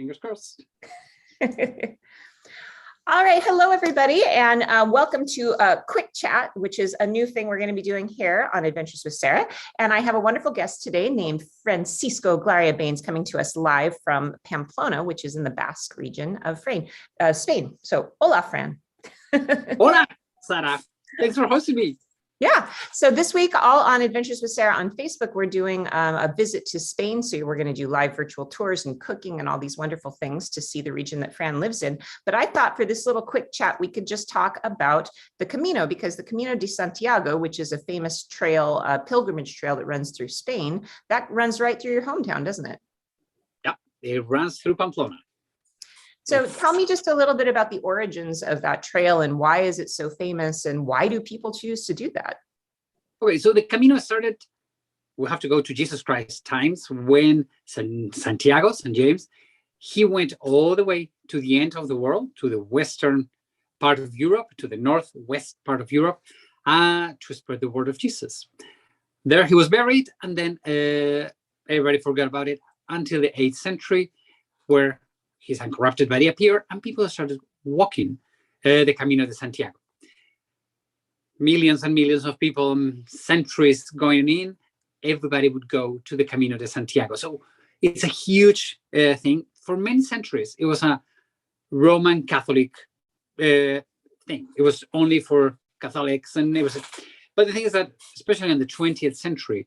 Fingers crossed. All right. Hello, everybody, and welcome to a quick chat, which is a new thing we're going to be doing here on Adventures with Sarah. And I have a wonderful guest today named Francisco Glaria Baines coming to us live from Pamplona, which is in the Basque region of Spain. So, hola, Fran. Hola, Sarah. Thanks for hosting me. Yeah. So this week, all on Adventures with Sarah on Facebook, we're doing a visit to Spain. So we're going to do live virtual tours and cooking and all these wonderful things to see the region that Fran lives in. But I thought for this little quick chat, we could just talk about the Camino, because the Camino di Santiago, which is a famous trail, pilgrimage trail that runs through Spain, that runs right through your hometown, doesn't it? Yeah, it runs through Pamplona. So tell me just a little bit about the origins of that trail and why is it so famous and why do people choose to do that? Okay, so the Camino started, we have to go to Jesus Christ's times when Santiago, St. James, he went all the way to the end of the world, to the western part of Europe, to the northwest part of Europe, to spread the word of Jesus. There he was buried, and then everybody forgot about it until the 8th century, where his uncorrupted body appeared, and people started walking the Camino de Santiago. Millions and millions of people, centuries going in, everybody would go to the Camino de Santiago. So it's a huge thing. For many centuries, it was a Roman Catholic thing. It was only for Catholics, and it was. But the thing is that, especially in the 20th century,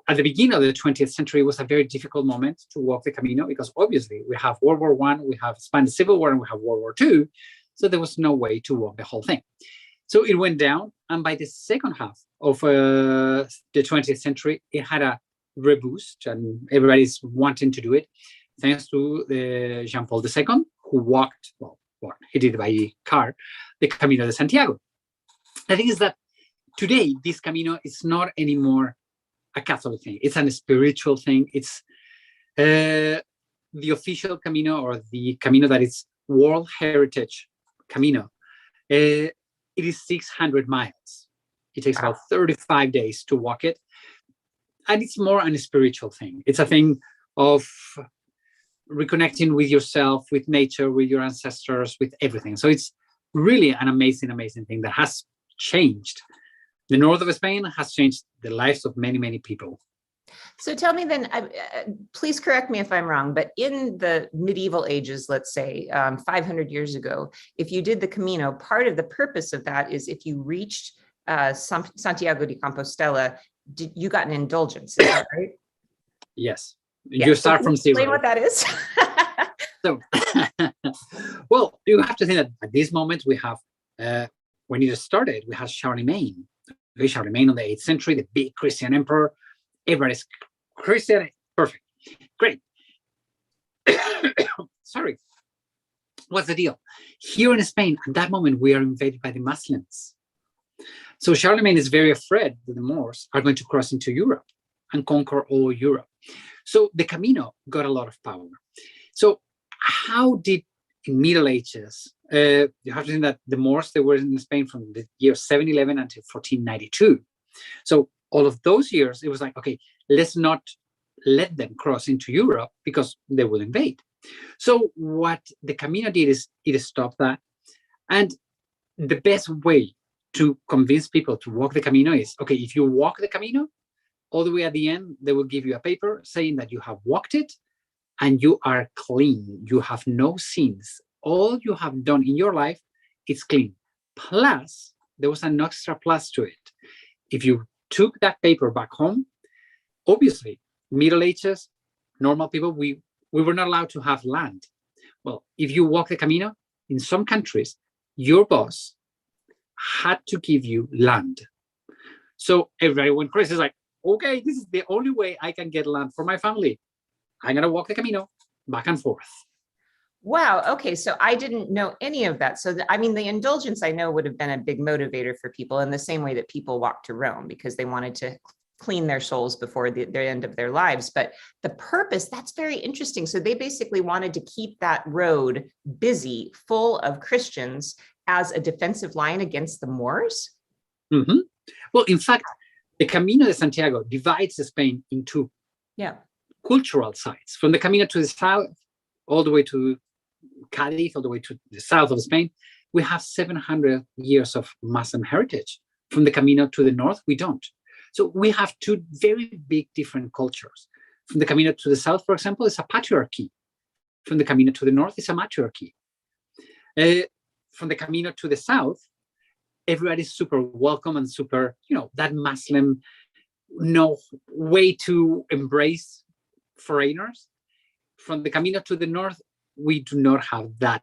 at the beginning of the 20th century, it was a very difficult moment to walk the Camino because obviously we have World War I, we have Spanish Civil War, and we have World War II. So there was no way to walk the whole thing. So it went down, and by the second half of the 20th century, it had a reboost, and everybody's wanting to do it, thanks to Jean Paul II, who walked, well, he did it by car, the Camino de Santiago. The thing is that today, this Camino is not anymore a Catholic thing. It's a spiritual thing. It's the official Camino, or the Camino that is World Heritage Camino. It is 600 miles. It takes about 35 days to walk it. And it's more a spiritual thing. It's a thing of reconnecting with yourself, with nature, with your ancestors, with everything. So it's really an amazing, amazing thing that has changed. The north of Spain has changed the lives of many, many people. So tell me then, please correct me if I'm wrong, but in the medieval ages, let's say 500 years ago, if you did the Camino, part of the purpose of that is if you reached Santiago di Compostela, you got an indulgence, is that right? Yes. Yeah. You start from zero. Explain what that is. So, well, you have to think that at this moment we have, when it started, we had Charlemagne. Charlemagne on the 8th century, the big Christian emperor. Everybody's Christian. Perfect. Great. Sorry. What's the deal? Here in Spain, at that moment, we are invaded by the Muslims. So Charlemagne is very afraid that the Moors are going to cross into Europe and conquer all Europe. So the Camino got a lot of power. So how did, in Middle Ages, you have to think that the Moors, they were in Spain from the year 711 until 1492. So all of those years, it was like, okay, let's not let them cross into Europe because they will invade. So what the Camino did is it stopped that. And the best way to convince people to walk the Camino is, okay, if you walk the Camino, all the way at the end, they will give you a paper saying that you have walked it and you are clean. You have no sins. All you have done in your life is clean. Plus, there was an extra plus to it. If you took that paper back home, obviously, Middle Ages, normal people, we were not allowed to have land. Well, if you walk the Camino, in some countries, your boss had to give you land. So everybody went crazy. It's like, okay, this is the only way I can get land for my family. I'm going to walk the Camino back and forth. Wow. Okay. So I didn't know any of that. So, I mean, the indulgence I know would have been a big motivator for people in the same way that people walked to Rome because they wanted to clean their souls before the end of their lives. But the purpose, that's very interesting. So they basically wanted to keep that road busy, full of Christians as a defensive line against the Moors? Mm-hmm. Well, in fact, the Camino de Santiago divides Spain into cultural sites. From the Camino to the south, all the way to Cadiz, all the way to the south of Spain, we have 700 years of Muslim heritage. From the Camino to the north, we don't. So we have two very big different cultures. From the Camino to the south, for example, it's a patriarchy. From the Camino to the north, it's a matriarchy. From the Camino to the south, everybody's super welcome and super, that Muslim way to embrace foreigners. From the Camino to the north, we do not have that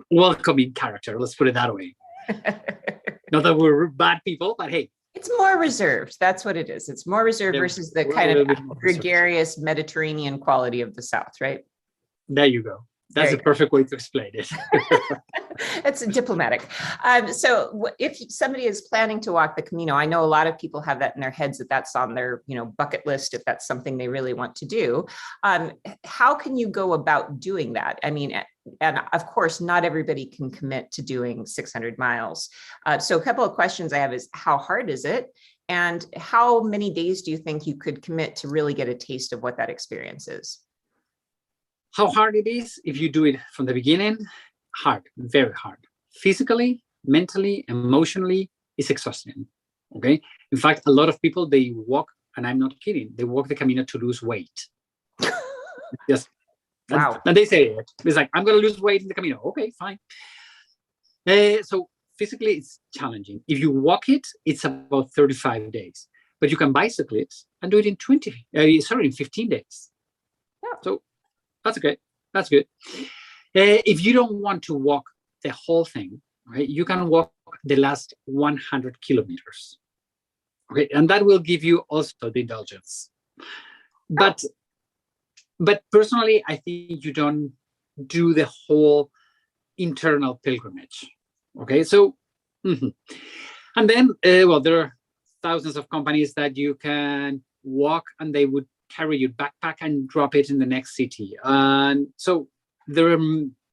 welcoming character. Let's put it that way. Not that we're bad people, but hey. It's more reserved. That's what it is. It's more reserved versus the kind of gregarious Mediterranean quality of the South, right? There you go. That's a perfect way to explain it. That's diplomatic. So if somebody is planning to walk the Camino, I know a lot of people have that in their heads that that's on their bucket list if that's something they really want to do. How can you go about doing that? I mean, and of course, not everybody can commit to doing 600 miles. So a couple of questions I have is, how hard is it? And how many days do you think you could commit to really get a taste of what that experience is? How hard it is if you do it from the beginning? Hard, very hard. Physically, mentally, emotionally, it's exhausting. Okay. In fact, a lot of people, they walk, and I'm not kidding, they walk the Camino to lose weight. Yes. Wow. And they say it. It's like, I'm going to lose weight in the Camino. Okay, fine. So physically, it's challenging. If you walk it, it's about 35 days. But you can bicycle it and do it in 15 days. Yeah. So that's okay. That's good. If you don't want to walk the whole thing, right, you can walk the last 100 kilometers. Okay, and that will give you also the indulgence. But personally, I think you don't do the whole internal pilgrimage. Okay, so and then there are thousands of companies that you can walk, and they would carry your backpack and drop it in the next city. And so there are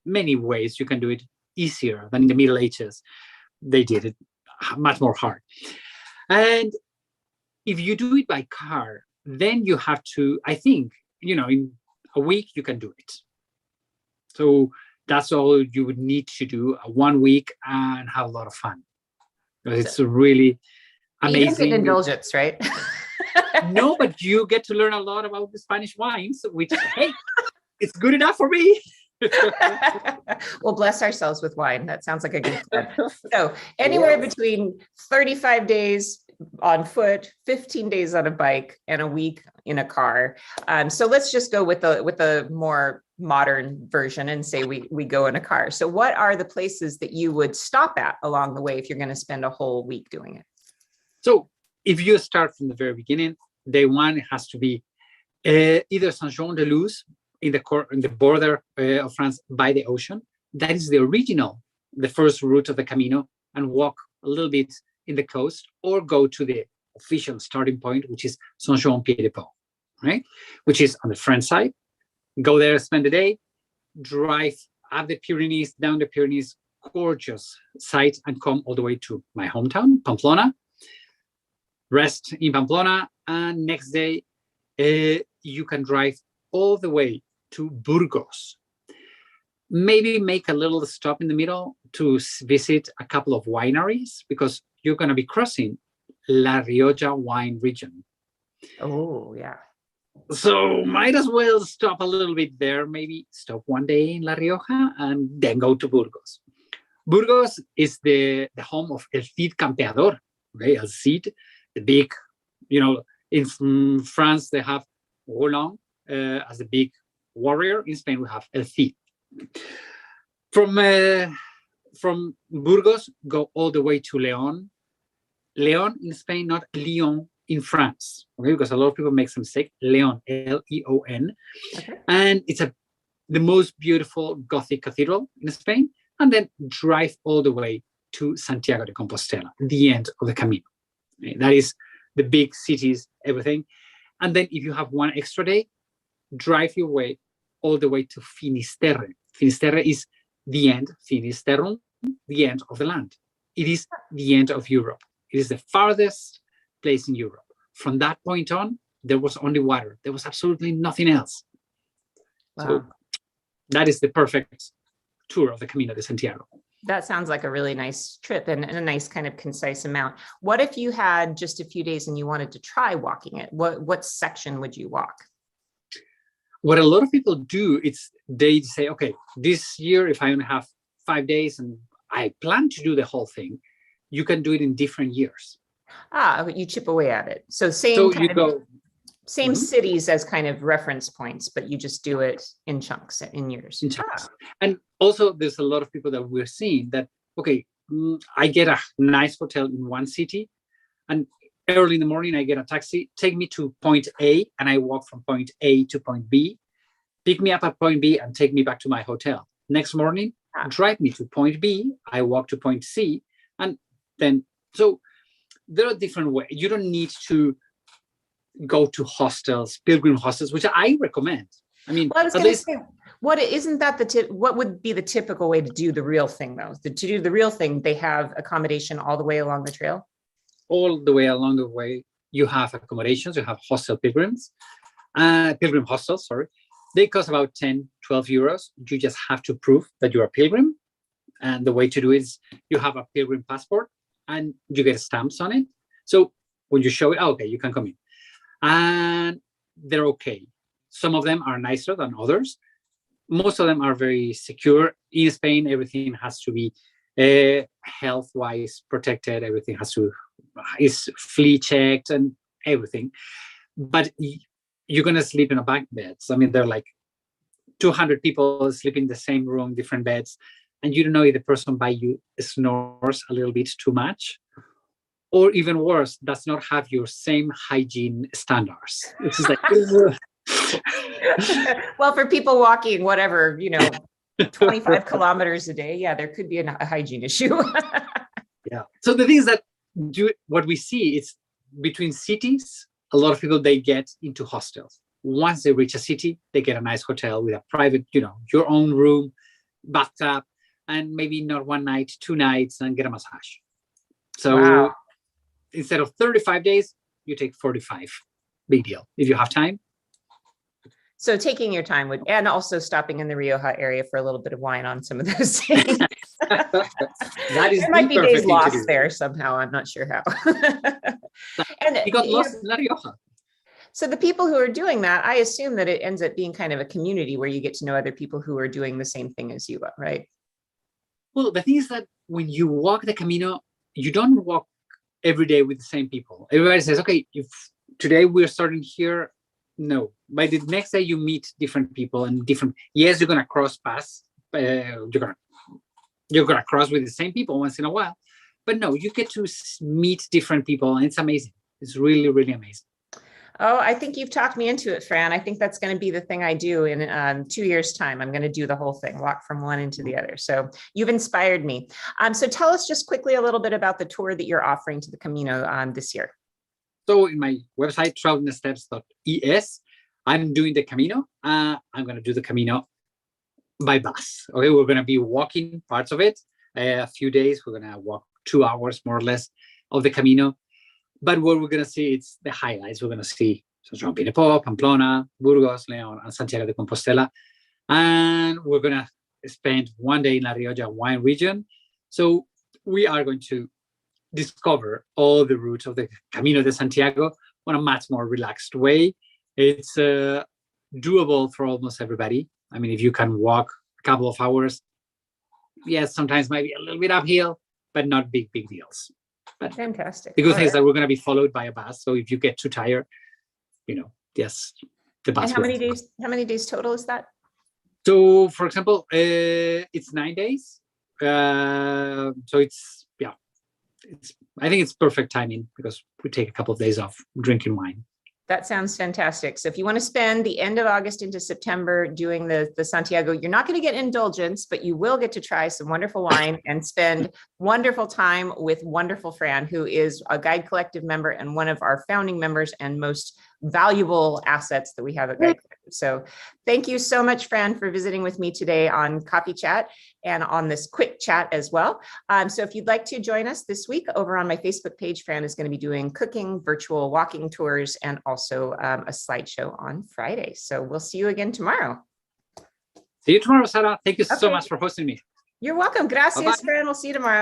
many ways you can do it easier than in the Middle Ages. They did it much more hard. And if you do it by car, then you have to, I think, in a week, you can do it. So that's all you would need to do 1 week and have a lot of fun. It's really amazing. You don't get indulgence, right? No, but you get to learn a lot about the Spanish wines, which, hey, it's good enough for me. We'll bless ourselves with wine. That sounds like a good plan. So anywhere between 35 days on foot, 15 days on a bike, and a week in a car. So let's just go with a more modern version and say we go in a car. So what are the places that you would stop at along the way if you're going to spend a whole week doing it? So if you start from the very beginning, day one has to be either Saint-Jean-de-Luz in the border of France by the ocean. That is the first route of the Camino, and walk a little bit in the coast, or go to the official starting point, which is Saint-Jean-Pied-de-Port, right? Which is on the French side. Go there, spend the day, drive up the Pyrenees, down the Pyrenees, gorgeous sight, and come all the way to my hometown, Pamplona. Rest in Pamplona, and next day you can drive all the way to Burgos. Maybe make a little stop in the middle to visit a couple of wineries, because you're going to be crossing La Rioja wine region. Oh, yeah. So might as well stop a little bit there, maybe stop one day in La Rioja and then go to Burgos. Burgos is the home of El Cid Campeador, okay? El Cid, the big, in France they have Roland as the big warrior. In Spain we have El Cid. From Burgos, go all the way to León. León in Spain, not Lyon in France, okay? Because a lot of people make some mistake. León, L-E-O-N. Okay. And it's the most beautiful Gothic cathedral in Spain. And then drive all the way to Santiago de Compostela, the end of the Camino. Okay? That is the big cities, everything. And then if you have one extra day, drive your way all the way to Finisterre. Finisterre is the end, Finisterrum, the end of the land. It is the end of Europe. It is the farthest place in Europe. From that point on, there was only water. There was absolutely nothing else. Wow. So that is the perfect tour of the Camino de Santiago. That sounds like a really nice trip and a nice kind of concise amount. What if you had just a few days and you wanted to try walking it? What section would you walk? What a lot of people do is they say, okay, this year, if I only have 5 days and I plan to do the whole thing, you can do it in different years. You chip away at it. So So you go, same cities as kind of reference points, but you just do it in chunks, in years. in chunks. And also there's a lot of people that we're seeing that, okay, I get a nice hotel in one city, and early in the morning I get a taxi, take me to point A, and I walk from point A to point B, pick me up at point B and take me back to my hotel. Next morning, drive me to point B, I walk to point C, and then, so there are different ways. You don't need to go to hostels, pilgrim hostels, which I recommend. I mean, well, I was going to say, what would be the typical way to do the real thing, though? To do the real thing, they have accommodation all the way along the trail? All the way along the way, you have accommodations, you have hostel pilgrims, pilgrim hostels, sorry. They cost about 10, 12 euros. You just have to prove that you're a pilgrim. And the way to do it is you have a pilgrim passport and you get stamps on it. So when you show it, okay, you can come in. And they're okay. Some of them are nicer than others. Most of them are very secure. In Spain, everything has to be health-wise protected. Everything is flea checked and everything. But you're going to sleep in a bunk beds. I mean, they're like 200 people sleep in the same room, different beds. And you don't know if the person by you snores a little bit too much, or even worse, does not have your same hygiene standards. It's just like, well, for people walking, whatever, 25 kilometers a day, yeah, there could be a hygiene issue. Yeah. So the thing is that what we see is between cities, a lot of people, they get into hostels. Once they reach a city, they get a nice hotel with a private, your own room, bathtub, and maybe not 1 night, 2 nights, and get a massage. So wow. Instead of 35 days, you take 45. Big deal if you have time. So taking your time and also stopping in the Rioja area for a little bit of wine on some of those days. That is there might be days lost there somehow. I'm not sure how. And you got lost in La Rioja. So the people who are doing that, I assume that it ends up being kind of a community where you get to know other people who are doing the same thing as you are, right? Well, the thing is that when you walk the Camino, you don't walk every day with the same people. Everybody says, okay, if today we're starting here, no. By the next day, you meet different people and yes, you're going to cross paths. You're going to cross with the same people once in a while. But no, you get to meet different people, and it's amazing. It's really, really amazing. Oh, I think you've talked me into it, Fran. I think that's going to be the thing I do in 2 years' time. I'm going to do the whole thing, walk from one into the other. So you've inspired me. So tell us just quickly a little bit about the tour that you're offering to the Camino this year. So in my website, travelingsteps.es, I'm doing the Camino. I'm going to do the Camino by bus. Okay, we're going to be walking parts of it. A few days, we're going to walk 2 hours more or less of the Camino. But what we're going to see, it's the highlights. We're going to see San Pinepo, Pamplona, Burgos, León, and Santiago de Compostela. And we're going to spend 1 day in La Rioja wine region. So we are going to discover all the routes of the Camino de Santiago on a much more relaxed way. It's doable for almost everybody. I mean, if you can walk a couple of hours, yes, sometimes maybe a little bit uphill, but not big deals. But fantastic. The good thing is that we're going to be followed by a bus. So if you get too tired, yes, the bus. And how many days total is that? So, for example, it's 9 days. So I think it's perfect timing because we take a couple of days off drinking wine. That sounds fantastic. So if you want to spend the end of August into September doing the Santiago, you're not going to get indulgence, but you will get to try some wonderful wine and spend wonderful time with wonderful Fran, who is a Guide Collective member and one of our founding members and most valuable assets that we have at Guide Collective. So thank you so much, Fran, for visiting with me today on Coffee Chat and on this quick chat as well. So if you'd like to join us this week over on my Facebook page, Fran is going to be doing cooking, virtual walking tours, and also a slideshow on Friday. So we'll see you again tomorrow. See you tomorrow, Sarah. Thank you so Okay. much for hosting me. You're welcome. Gracias, Bye-bye. Fran. We'll see you tomorrow.